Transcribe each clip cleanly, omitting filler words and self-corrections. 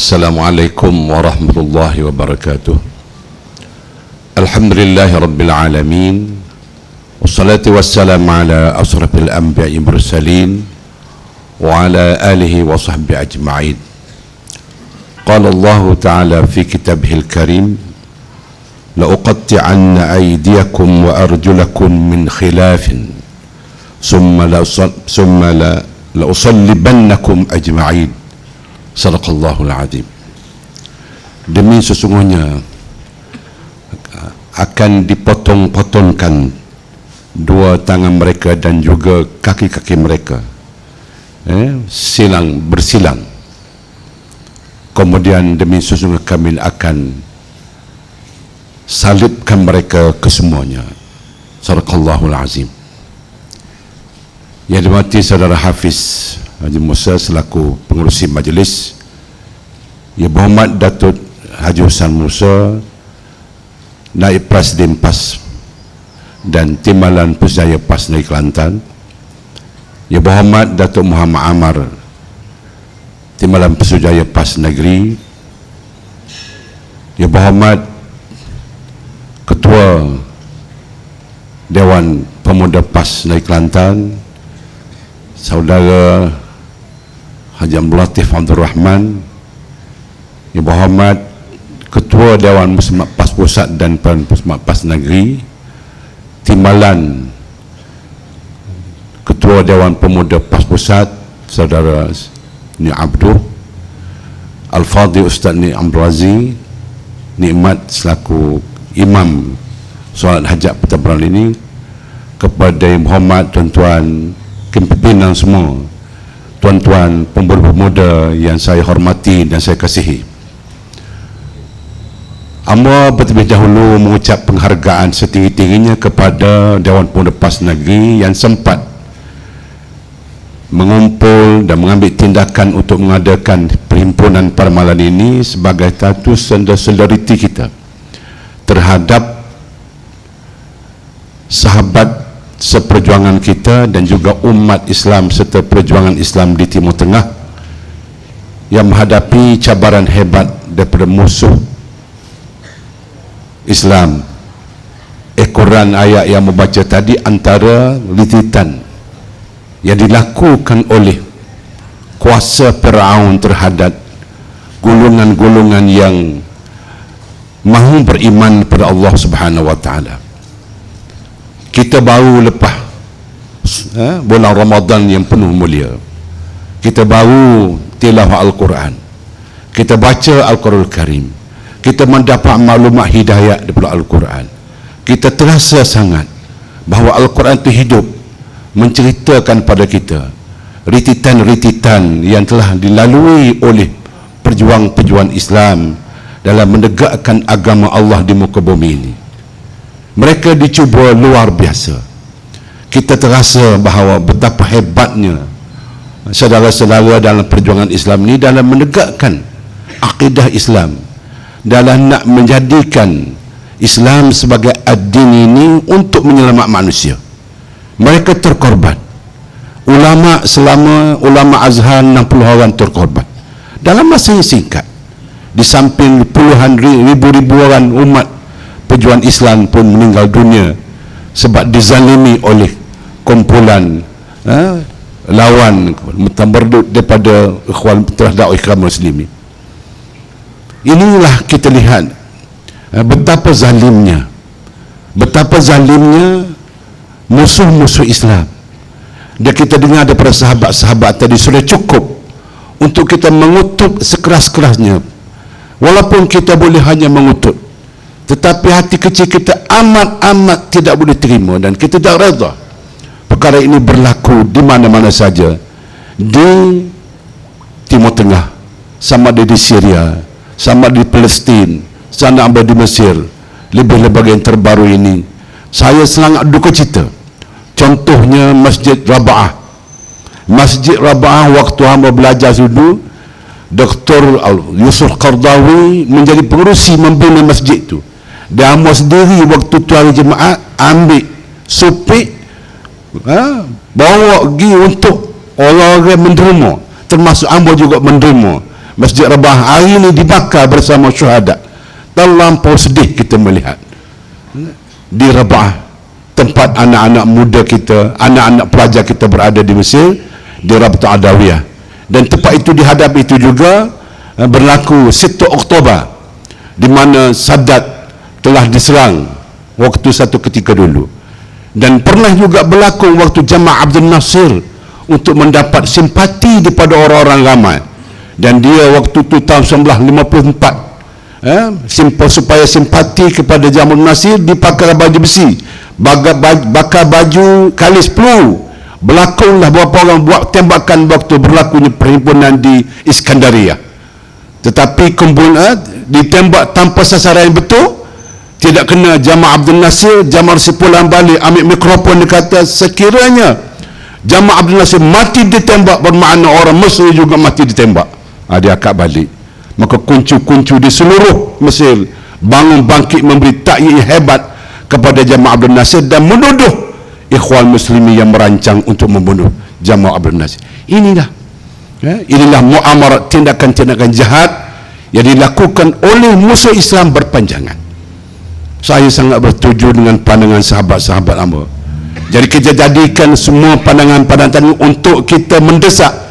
Assalamualaikum warahmatullahi wabarakatuh. Alhamdulillahi rabbil alamin. Wassalatu wassalamu ala asrafil anbiya'i mursalin wa ala alihi wa sahbihi ajma'in. Qala Allah ta'ala fi kitabihil karim, la uqatti'anna aydiyakum wa arjulakum min khilafin summa la usallibannakum ajma'in. Sadaqallahul azim. Demi sesungguhnya akan dipotong-potongkan dua tangan mereka dan juga kaki-kaki mereka, silang bersilang. Kemudian demi sesungguhnya kami akan salibkan mereka kesemuanya. Sadaqallahul azim. Yang dimati saudara Hafiz Haji Musa selaku pengurusi majlis, Yang Berhormat Datuk Haji Husan Musa, Naib Presiden PAS dan Timbalan Pusjaya PAS Negeri Kelantan, Yang Berhormat Datuk Muhammad Amar, Timbalan Pusjaya PAS Negeri, Yang Berhormat Ketua Dewan Pemuda PAS Negeri Kelantan, Saudara Haji Abdul Latif Abdul Rahman, Yang Berhormat Ketua Dewan Muslimat PAS Pusat dan Muslimat PAS Negeri, Timbalan Ketua Dewan Pemuda PAS Pusat Saudara Ni Abdul Al-Fadhi Ustaz Ni Abdul Aziz Nikmat selaku Imam solat hajat pertempuran ini, kepada Yang Berhormat tuan-tuan pimpinan semua, tuan-tuan pemuda yang saya hormati dan saya kasihi, amba terlebih dahulu mengucap penghargaan setinggi-tingginya kepada Dewan Pemuda PAS Negeri yang sempat mengumpul dan mengambil tindakan untuk mengadakan perhimpunan pada malam ini sebagai satu solidariti kita terhadap sahabat seperjuangan kita dan juga umat Islam serta perjuangan Islam di Timur Tengah yang menghadapi cabaran hebat daripada musuh Islam. Ekoran ayat yang membaca tadi antara lititan yang dilakukan oleh kuasa Firaun terhadap golongan-golongan yang mahu beriman kepada Allah Subhanahu wa taala. Kita baru lepas bulan Ramadan yang penuh mulia, kita baru tilawah Al-Quran, kita baca Al-Quran Karim, kita mendapat maklumat hidayah daripada Al-Quran. Kita terasa sangat bahawa Al-Quran itu hidup, menceritakan pada kita rititan-rititan yang telah dilalui oleh pejuang-pejuang Islam dalam menegakkan agama Allah di muka bumi ini. Mereka dicuba luar biasa. Kita terasa bahawa betapa hebatnya saudara-saudara dalam perjuangan Islam ini dalam menegakkan akidah Islam, dalam nak menjadikan Islam sebagai ad-din ini untuk menyelamat manusia. Mereka terkorban. Ulama Azhar 60 orang terkorban dalam masa yang singkat. Di samping puluhan ribu orang umat pejuang Islam pun meninggal dunia sebab dizalimi oleh kumpulan lawan mutambardut daripada ikhwan terhadap ikhwan muslimin. Inilah kita lihat betapa zalimnya musuh-musuh Islam. Dan kita dengar daripada sahabat-sahabat tadi sudah cukup untuk kita mengutuk sekeras-kerasnya. Walaupun kita boleh hanya mengutuk, tetapi hati kecil kita amat-amat tidak boleh terima dan kita tidak reda perkara ini berlaku di mana-mana saja di Timur Tengah, sama ada di Syria, sama ada di Palestin, sama ada di Mesir, lebih-lebih yang terbaru ini. Saya sangat duka cita. Contohnya Masjid Raba'ah waktu hamba belajar dulu, Dr. Yusuf Qardawi menjadi pengurusi membina masjid itu. Dia hamba sendiri waktu tuan jemaat ambil supik bawa pergi untuk orang-orang menderma, termasuk hamba juga menderma. Masjid Rabah hari ini dibakar bersama syuhada. Terlampau sedih kita melihat di Rabah, tempat anak-anak muda kita, anak-anak pelajar kita berada di Mesir, di Rabta Adawiyah. Dan tempat itu dihadap itu juga berlaku 7 Oktober, di mana Sadat telah diserang waktu satu ketika dulu. Dan pernah juga berlaku waktu Jamal Abdul Nasir untuk mendapat simpati daripada orang-orang ramai. Dan dia waktu itu tahun 1954, supaya simpati kepada Jamal Nasir, dipakai baju besi, bakar baju kali 10. Berlakulah beberapa orang buat tembakan waktu berlakunya perhimpunan di Iskandaria. Tetapi ditembak tanpa sasaran yang betul, tidak kena Jamal Abdul Nasir. Jamal sepulang balik ambil mikrofon, dia kata sekiranya Jamal Abdul Nasir mati ditembak, bermakna orang Mesir juga mati ditembak. Dia akad balik. Maka kuncu-kuncu di seluruh Mesir bangun bangkit memberi takyid hebat kepada Jamal Abdul Nasir dan menuduh Ikhwan Muslimin yang merancang untuk membunuh Jamal Abdul Nasir. Inilah muamarat, tindakan-tindakan jahat yang dilakukan oleh musuh Islam berpanjangan. Saya sangat bersetuju dengan pandangan sahabat-sahabat lama. Jadi kita jadikan semua pandangan-pandangan untuk kita mendesak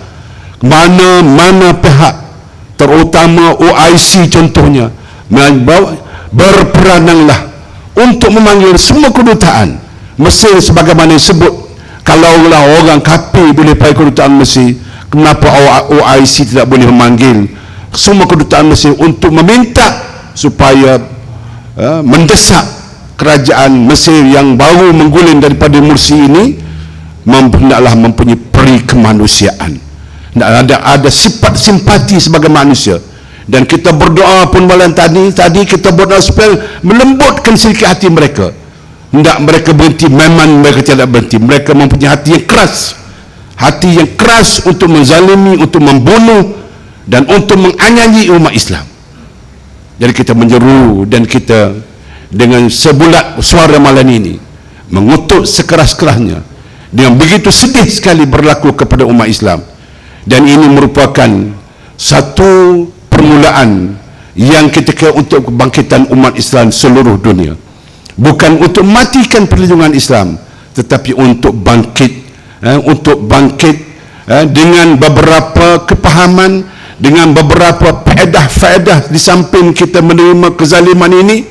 mana-mana pihak, terutama OIC contohnya, berperananlah untuk memanggil semua kedutaan Mesir sebagaimana disebut. Kalaulah orang kafir boleh pergi kedutaan Mesir, kenapa OIC tidak boleh memanggil semua kedutaan Mesir untuk meminta supaya mendesak kerajaan Mesir yang baru mengguling daripada Mursi ini hendaklah mempunyai peri kemanusiaan, ada sifat simpati sebagai manusia. Dan kita berdoa pun malam tadi kita berdoa supaya melembutkan sedikit hati mereka. Hendak mereka berhenti, memang mereka tidak berhenti. Mereka mempunyai hati yang keras untuk menzalimi, untuk membunuh dan untuk menganiaya umat Islam. Jadi kita menyeru dan kita dengan sebulat suara malam ini mengutuk sekeras-kerasnya, dengan begitu sedih sekali berlaku kepada umat Islam. Dan ini merupakan satu permulaan yang ketika untuk kebangkitan umat Islam seluruh dunia, bukan untuk matikan perlindungan Islam, tetapi untuk bangkit dengan beberapa kepahaman, dengan beberapa faedah-faedah. Di samping kita menerima kezaliman ini,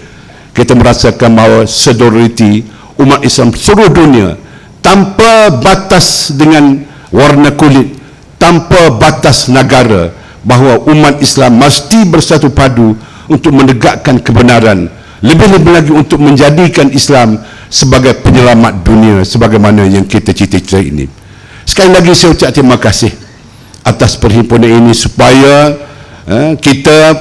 kita merasakan bahawa solidariti umat Islam seluruh dunia, tanpa batas dengan warna kulit, tanpa batas negara, bahawa umat Islam mesti bersatu padu untuk menegakkan kebenaran, lebih-lebih lagi untuk menjadikan Islam sebagai penyelamat dunia sebagaimana yang kita cita-cita ini. Sekali lagi saya ucap terima kasih atas perhimpunan ini, supaya kita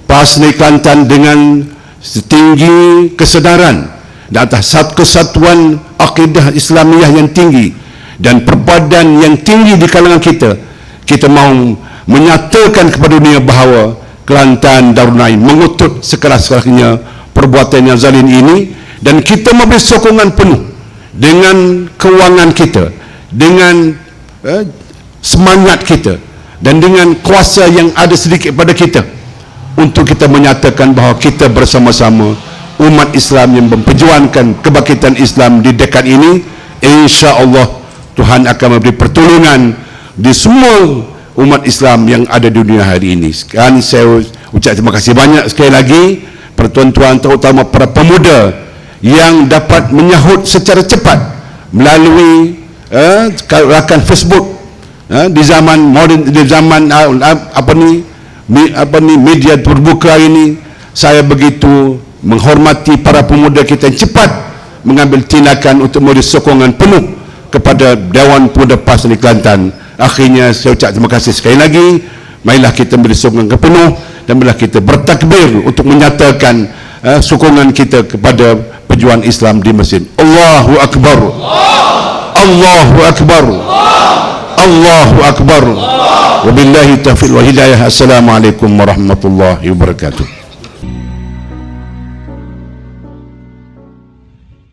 PAS Negeri Kelantan dengan setinggi kesedaran dan atas kesatuan akidah Islamiah yang tinggi dan perpaduan yang tinggi di kalangan kita mahu menyatakan kepada dunia bahawa Kelantan Darul Naim mengutuk sekeras-kerasnya perbuatan yang zalim ini, dan kita memberi sokongan penuh dengan kewangan kita, dengan semangat kita, dan dengan kuasa yang ada sedikit pada kita, untuk kita menyatakan bahawa kita bersama-sama umat Islam yang memperjuangkan kebangkitan Islam di dekad ini. Insya-Allah Tuhan akan memberi pertolongan di semua umat Islam yang ada di dunia hari ini. Sekarang saya ucap terima kasih banyak sekali lagi pertuan-tuan, terutama para pemuda yang dapat menyahut secara cepat melalui rakan Facebook di zaman moden, di zaman media terbuka ini. Saya begitu menghormati para pemuda kita yang cepat mengambil tindakan untuk memberi sokongan penuh kepada Dewan Pemuda PAS Negeri Kelantan. Akhirnya saya ucap terima kasih sekali lagi. Marilah kita beri sokongan penuh dan marilah kita bertakbir untuk menyatakan sokongan kita kepada perjuangan Islam di Mesir. Allahu Akbar, Allahu Akbar, Allahu Akbar. Wabillahi taufiq wal hidayah. Assalamualaikum warahmatullahi wabarakatuh.